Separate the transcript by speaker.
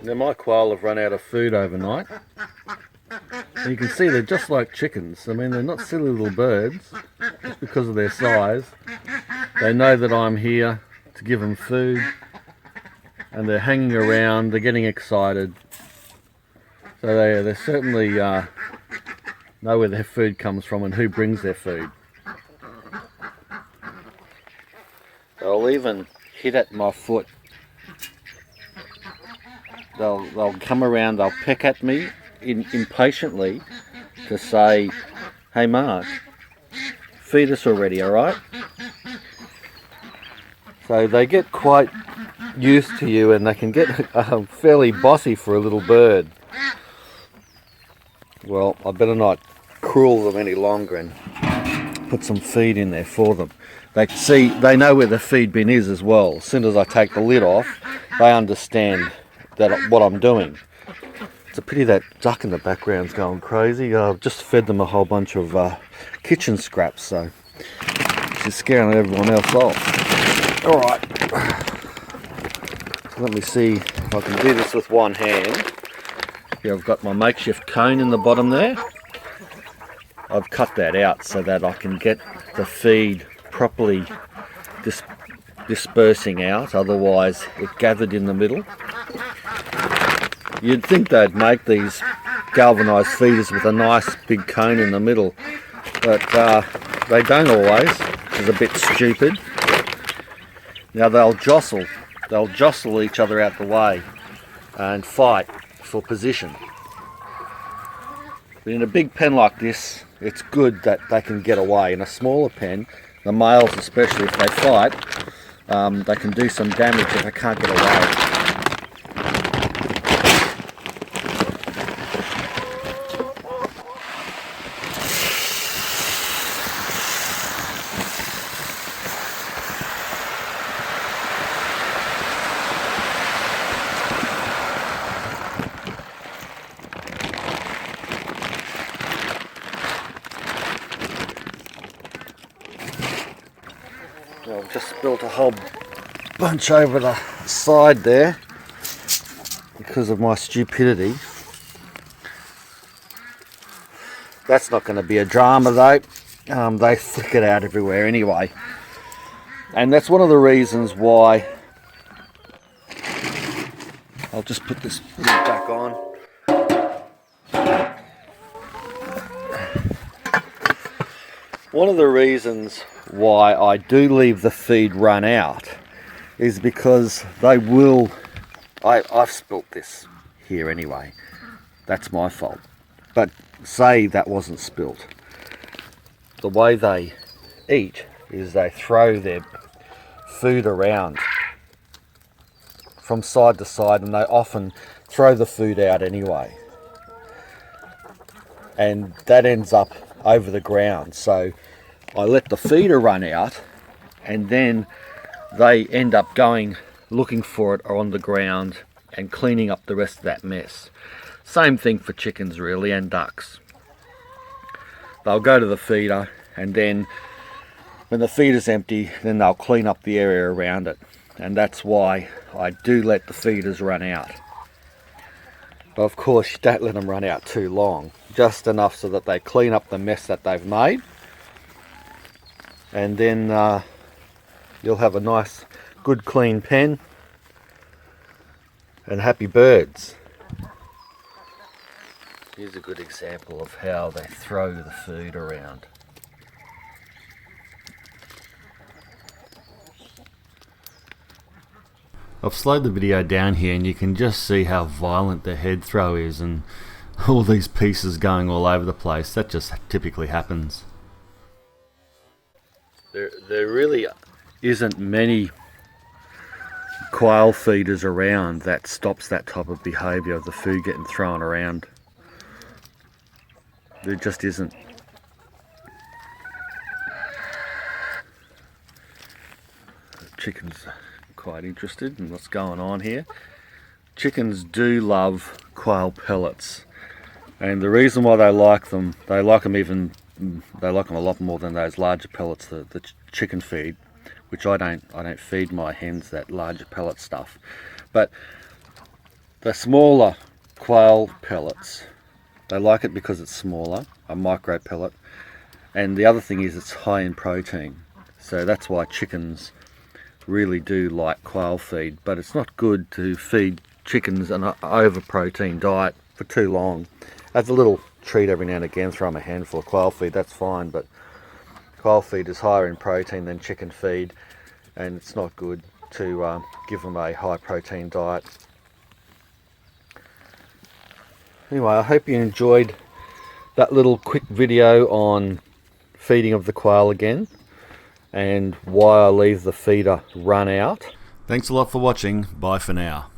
Speaker 1: Now my quail have run out of food overnight. And you can see they're just like chickens. I mean, they're not silly little birds just because of their size. They know that I'm here to give them food, and they're hanging around, they're getting excited. So they certainly know where their food comes from and who brings their food. They'll even hit at my foot. They'll come around, they'll peck at me impatiently to say, "Hey Mark, feed us already, alright?" So they get quite used to you, and they can get fairly bossy for a little bird. Well, I better not cruel them any longer and put some feed in there for them. They know where the feed bin is as well. As soon as I take the lid off, they understand what I'm doing. It's a pity that duck in the background's going crazy. I've just fed them a whole bunch of kitchen scraps, so she's scaring everyone else off. Alright, so let me see if I can do this with one hand. Here I've got my makeshift cone in the bottom there. I've cut that out so that I can get the feed properly dispersing out, otherwise it gathered in the middle. You'd think they'd make these galvanised feeders with a nice big cone in the middle, but they don't always, which is a bit stupid. Now they'll jostle each other out the way and fight for position. But in a big pen like this, it's good that they can get away. In a smaller pen, the males especially, if they fight, they can do some damage if they can't get away. I've just spilt a whole bunch over the side there because of my stupidity. That's not going to be a drama though. They flick it out everywhere anyway. And that's one of the reasons why I'll just put this lid back on. One of the reasons why I do leave the feed run out is because they will... I've spilt this here anyway. That's my fault. But say that wasn't spilt. The way they eat is they throw their food around from side to side, and they often throw the food out anyway. And that ends up over the ground. So I let the feeder run out, and then they end up going looking for it on the ground and cleaning up the rest of that mess. Same thing for chickens really, and ducks. They'll go to the feeder, and then when the feeder's empty, then they'll clean up the area around it. And that's why I do let the feeders run out. But of course, you don't let them run out too long, just enough so that they clean up the mess that they've made. And then you'll have a nice, good, clean pen and happy birds. Here's a good example of how they throw the food around. I've slowed the video down here, and you can just see how violent the head throw is, and all these pieces going all over the place. That just typically happens. There really isn't many quail feeders around that stops that type of behaviour of the food getting thrown around. There just isn't. Chickens are quite interested in what's going on here. Chickens do love quail pellets, and the reason why they like them a lot more than those larger pellets, the chicken feed, which I don't feed my hens that larger pellet stuff. But The smaller quail pellets, they like it because it's smaller, a micro pellet, and the other thing is it's high in protein. So that's why chickens really do like quail feed, but it's not good to feed chickens an over protein diet for too long. As a little treat every now and again, throw them a handful of quail feed, that's fine, but quail feed is higher in protein than chicken feed, and it's not good to give them a high protein diet. Anyway, I hope you enjoyed that little quick video on feeding of the quail again, and why I leave the feeder run out. Thanks a lot for watching. Bye for now.